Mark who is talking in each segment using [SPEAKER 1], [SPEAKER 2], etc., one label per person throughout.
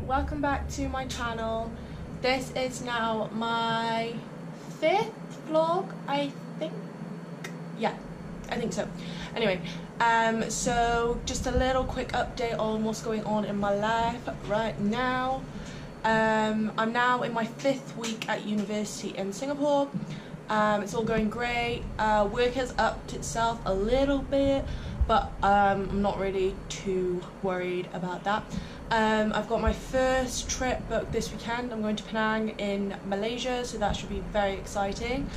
[SPEAKER 1] Welcome back to my channel. This is now my 5th vlog, I think. Yeah, I think so. Anyway, so just a little quick update on what's going on in my life right now. I'm now in my 5th week at university in Singapore. It's all going great. Work has upped itself a little bit, but I'm not really too worried about that. I've got my first trip booked this weekend. I'm going to Penang in Malaysia, so that should be very exciting.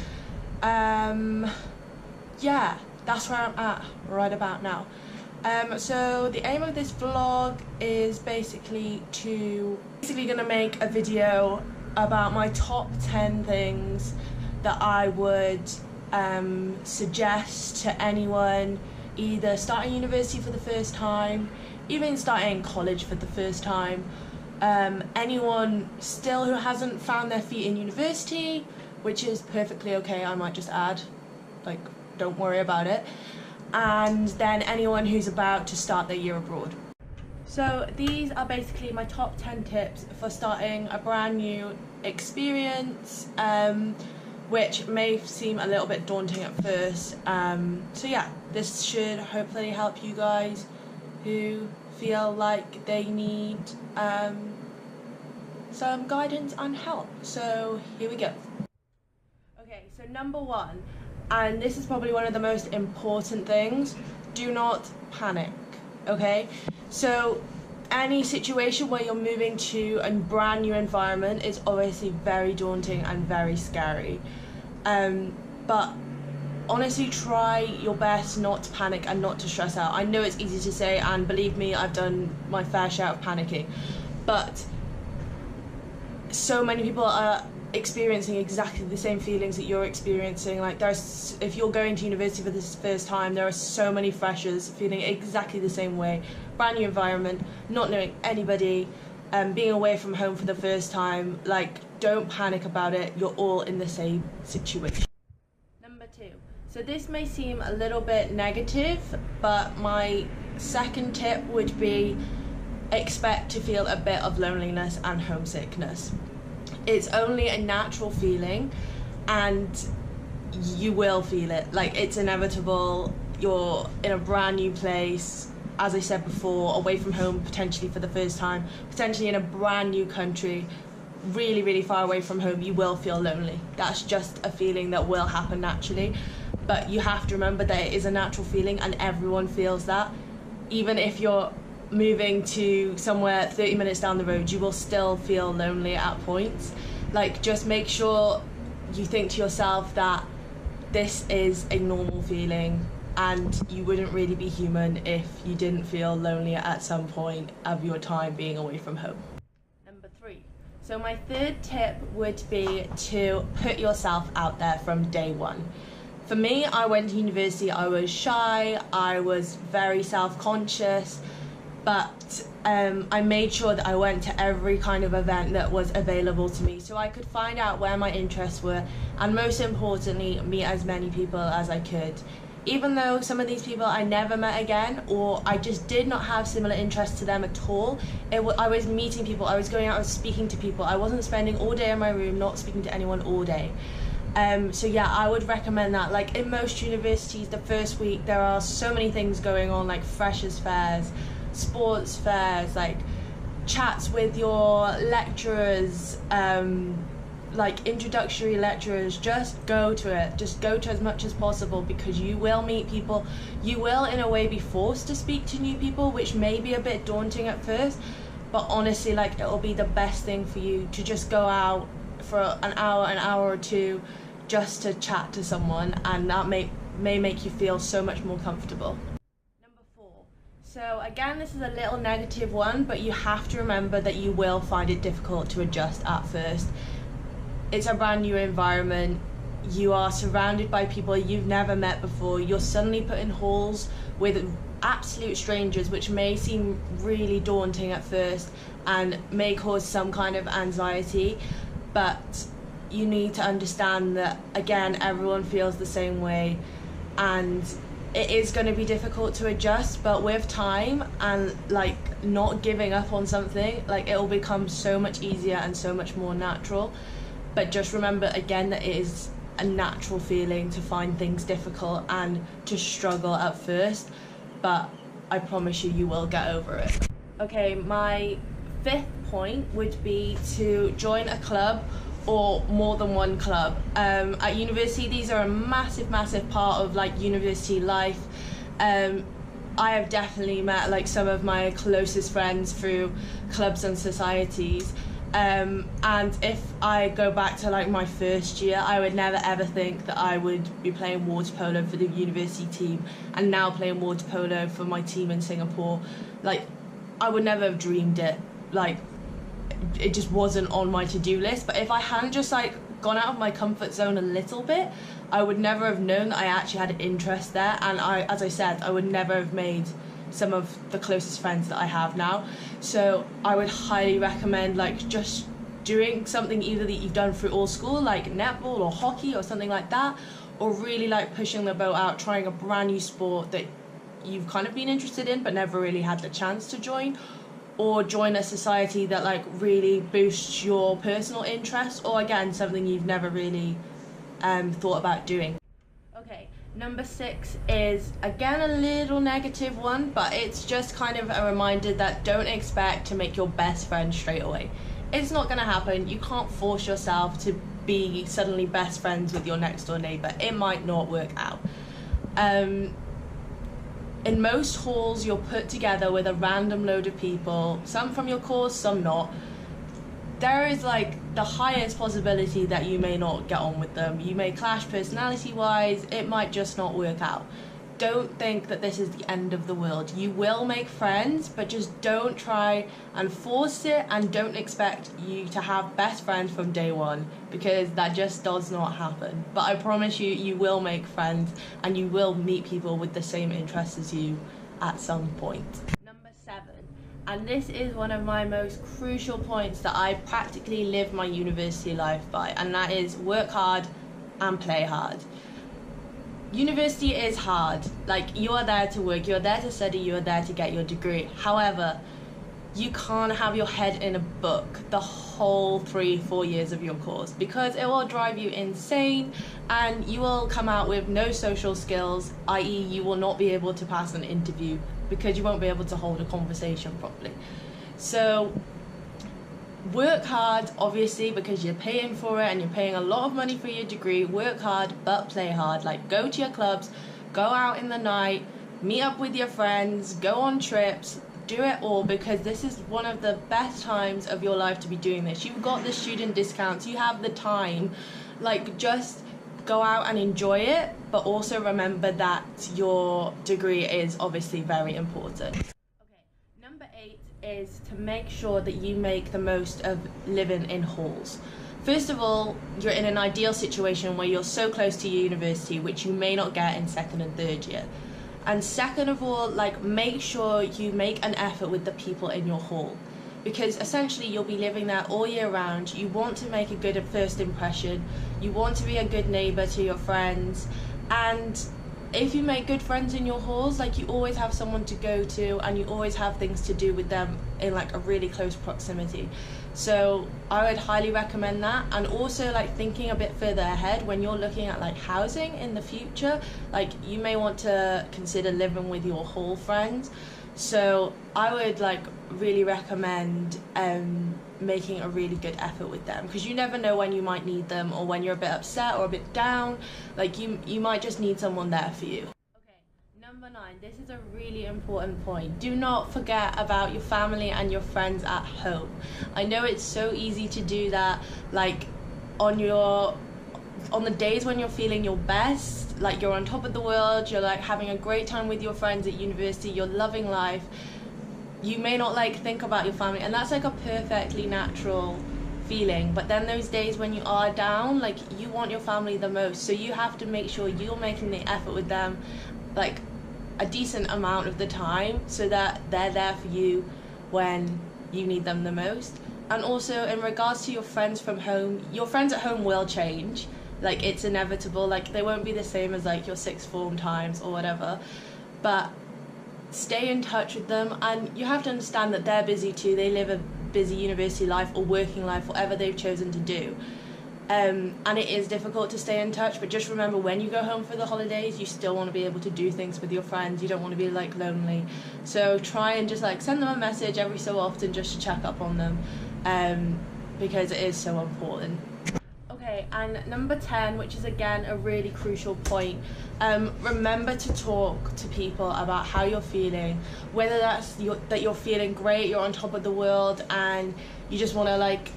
[SPEAKER 1] Yeah, that's where I'm at right about now. So the aim of this vlog is basically gonna make a video about my top 10 things that I would suggest to anyone either starting university for the first time, even starting college for the first time, anyone still who hasn't found their feet in university, which is perfectly okay, I might just add, like, don't worry about it, and then anyone who's about to start their year abroad. So these are basically my top 10 tips for starting a brand new experience, which may seem a little bit daunting at first. So yeah, this should hopefully help you guys who feel like they need some guidance and help. So here we go. Okay, so number 1, and this is probably one of the most important things, do not panic, okay? So any situation where you're moving to a brand new environment is obviously very daunting and very scary, but honestly try your best not to panic and not to stress out. I know it's easy to say, and believe me, I've done my fair share of panicking, but so many people are experiencing exactly the same feelings that you're experiencing. Like, if you're going to university for this first time, there are so many freshers feeling exactly the same way. Brand new environment, not knowing anybody, being away from home for the first time. Like, don't panic about it, you're all in the same situation. Number 2, so this may seem a little bit negative, but my second tip would be expect to feel a bit of loneliness and homesickness. It's only a natural feeling, and you will feel it. Like, it's inevitable. You're in a brand new place, as I said before, away from home potentially for the first time, potentially in a brand new country, really, really far away from home. You will feel lonely. That's just a feeling that will happen naturally, but you have to remember that it is a natural feeling and everyone feels that. Even if you're moving to somewhere 30 minutes down the road, you will still feel lonely at points. Like, just make sure you think to yourself that this is a normal feeling, and you wouldn't really be human if you didn't feel lonely at some point of your time being away from home. Number 3, so my third tip would be to put yourself out there from day one. For me, I went to university, I was shy, I was very self-conscious, but I made sure that I went to every kind of event that was available to me so I could find out where my interests were, and most importantly, meet as many people as I could. Even though some of these people I never met again, or I just did not have similar interests to them at all, I was meeting people, I was going out and speaking to people. I wasn't spending all day in my room not speaking to anyone all day. So yeah, I would recommend that. Like, in most universities, the first week there are so many things going on, like freshers fairs, sports fairs, like chats with your lecturers, like introductory lecturers. Just go to it, just go to as much as possible, because you will meet people. You will in a way be forced to speak to new people, which may be a bit daunting at first, but honestly, like, it'll be the best thing for you to just go out for an hour or two just to chat to someone, and that may make you feel so much more comfortable. So again, this is a little negative one, but you have to remember that you will find it difficult to adjust at first. It's a brand new environment. You are surrounded by people you've never met before. You're suddenly put in halls with absolute strangers, which may seem really daunting at first and may cause some kind of anxiety, but you need to understand that, again, everyone feels the same way, and it is going to be difficult to adjust, but with time and like not giving up on something, like it will become so much easier and so much more natural. But just remember again that it is a natural feeling to find things difficult and to struggle at first, but I promise you, you will get over it. Okay, my fifth point would be to join a club or more than one club. At university, these are a massive part of like university life. I have definitely met like some of my closest friends through clubs and societies. And if I go back to like my first year, I would never ever think that I would be playing water polo for the university team and now playing water polo for my team in Singapore. Like, I would never have dreamed it. Like, it just wasn't on my to-do list. But if I hadn't just like gone out of my comfort zone a little bit, I would never have known that I actually had an interest there. And as I said, I would never have made some of the closest friends that I have now. So I would highly recommend like just doing something either that you've done through all school, like netball or hockey or something like that, or really like pushing the boat out, trying a brand new sport that you've kind of been interested in but never really had the chance to join, or join a society that like really boosts your personal interests, or again something you've never really thought about doing. Okay, number 6 is again a little negative one, but it's just kind of a reminder that don't expect to make your best friend straight away. It's not going to happen. You can't force yourself to be suddenly best friends with your next door neighbour. It might not work out. In most halls, you're put together with a random load of people, some from your course, some not. There is like the highest possibility that you may not get on with them. You may clash personality-wise, it might just not work out. Don't think that this is the end of the world. You will make friends, but just don't try and force it, and don't expect you to have best friends from day one, because that just does not happen. But I promise you, you will make friends and you will meet people with the same interests as you at some point. Number 7, and this is one of my most crucial points that I practically live my university life by, and that is work hard and play hard. University is hard. Like, you are there to work, you're there to study, you're there to get your degree. However, you can't have your head in a book the whole 3-4 years of your course, because it will drive you insane and you will come out with no social skills, i.e. you will not be able to pass an interview because you won't be able to hold a conversation properly. So work hard, obviously, because you're paying for it and you're paying a lot of money for your degree. Work hard, but play hard. Like, go to your clubs, go out in the night, meet up with your friends, go on trips, do it all, because this is one of the best times of your life to be doing this. You've got the student discounts, you have the time. Like, just go out and enjoy it, but also remember that your degree is obviously very important. Number 8 is to make sure that you make the most of living in halls. First of all, you're in an ideal situation where you're so close to your university, which you may not get in 2nd and 3rd year. And second of all, like, make sure you make an effort with the people in your hall, because essentially you'll be living there all year round. You want to make a good first impression, you want to be a good neighbour to your friends, and if you make good friends in your halls, like, you always have someone to go to and you always have things to do with them in like a really close proximity. So I would highly recommend that. And also, like, thinking a bit further ahead, when you're looking at like housing in the future, like, you may want to consider living with your hall friends. So I would like really recommend making a really good effort with them, because you never know when you might need them, or when you're a bit upset or a bit down, like you might just need someone there for you. Okay, number 9, this is a really important point. Do not forget about your family and your friends at home. I know it's so easy to do that, like on the days when you're feeling your best, like you're on top of the world, you're like having a great time with your friends at university, you're loving life. You may not like think about your family, and that's like a perfectly natural feeling. But then those days when you are down, like, you want your family the most, so you have to make sure you're making the effort with them like a decent amount of the time, so that they're there for you when you need them the most. And also, in regards to your friends from home, your friends at home will change. Like, it's inevitable. Like, they won't be the same as like your sixth form times or whatever, but stay in touch with them. And you have to understand that they're busy too. They live a busy university life or working life, whatever they've chosen to do. And it is difficult to stay in touch, but just remember, when you go home for the holidays, you still want to be able to do things with your friends. You don't want to be like lonely, so try and just like send them a message every so often just to check up on them, because it is so important. Okay, and number 10, which is again a really crucial point, remember to talk to people about how you're feeling, whether that's that you're feeling great, you're on top of the world, and you just want to like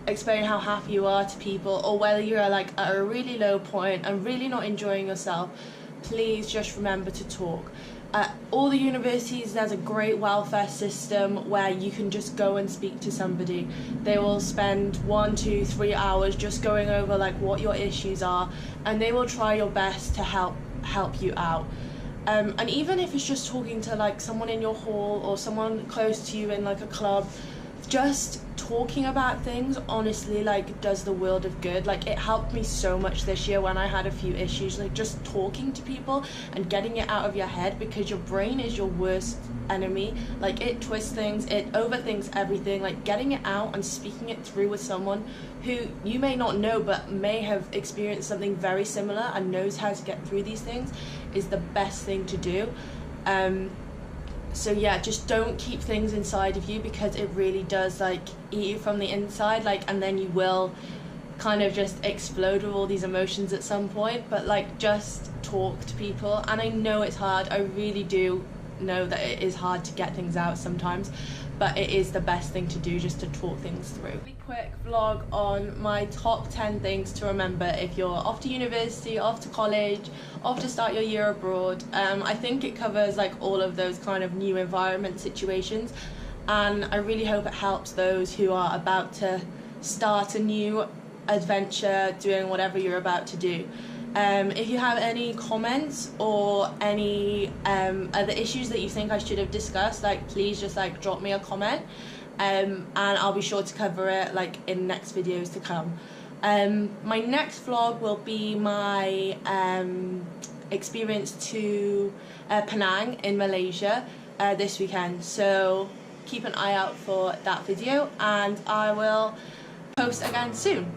[SPEAKER 1] explain how happy you are to people, or whether you're like at a really low point and really not enjoying yourself. Please just remember to talk. At all the universities, there's a great welfare system where you can just go and speak to somebody. They will spend 1, 2, 3 hours just going over like what your issues are, and they will try your best to help you out. And even if it's just talking to like someone in your hall or someone close to you in like a club, just talking about things honestly like does the world of good. Like, it helped me so much this year when I had a few issues, like just talking to people and getting it out of your head, because your brain is your worst enemy. Like, it twists things, it overthinks everything. Like, getting it out and speaking it through with someone who you may not know but may have experienced something very similar and knows how to get through these things is the best thing to do. So yeah, just don't keep things inside of you, because it really does like eat you from the inside, like, and then you will kind of just explode with all these emotions at some point. But like, just talk to people. And I know it's hard, I really do know that it is hard to get things out sometimes, but it is the best thing to do, just to talk things through. Really quick vlog on my top 10 things to remember if you're off to university, off to college, off to start your year abroad. I think it covers like all of those kind of new environment situations, and I really hope it helps those who are about to start a new adventure doing whatever you're about to do. If you have any comments or any other issues that you think I should have discussed, like, please just like drop me a comment, and I'll be sure to cover it like in next videos to come. My next vlog will be my experience to Penang in Malaysia this weekend, so keep an eye out for that video, and I will post again soon.